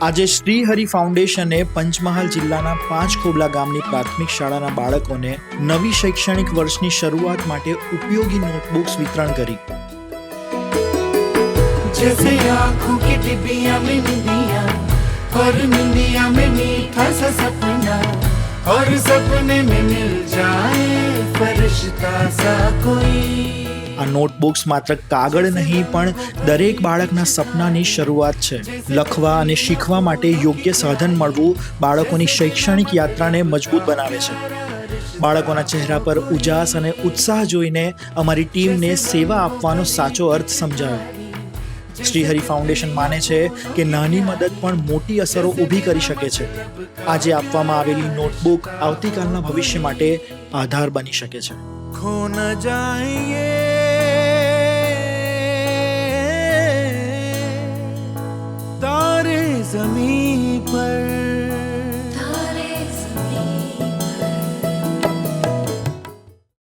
આજે શ્રીહરિ ફાઉન્ડેશને પંચમહાલ જિલ્લાના પાંચખોબલા ગામની પ્રાથમિક શાળાના બાળકોને નવી શૈક્ષણિક વર્ષની શરૂઆત માટે ઉપયોગી નોટબુક્સ વિતરણ કરી। जैसे आँखों की डिबिया में निंदिया और निंदिया में मीठा सा सपना और सपने में मिल जाए फरिश्ता सा कोई। આ નોટબુક્સ માત્ર કાગળ નહીં પણ દરેક બાળકના સપનાની શરૂઆત છે। લખવા અને શીખવા માટે યોગ્ય સાધન મળવું બાળકોની શૈક્ષણિક યાત્રાને મજબૂત બનાવે છે। બાળકોના ચહેરા પર ઉજાસ અને ઉત્સાહ જોઈને અમારી ટીમને સેવા આપવાનો સાચો અર્થ સમજાયો। શ્રીહરિ ફાઉન્ડેશન માને છે કે નાની મદદ પણ મોટી અસરો ઊભી કરી શકે છે। આજે આપવામાં આવેલી નોટબુક આવતીકાલના ભવિષ્ય માટે આધાર બની શકે છે। खो न जाए तारे ज़मीं पर।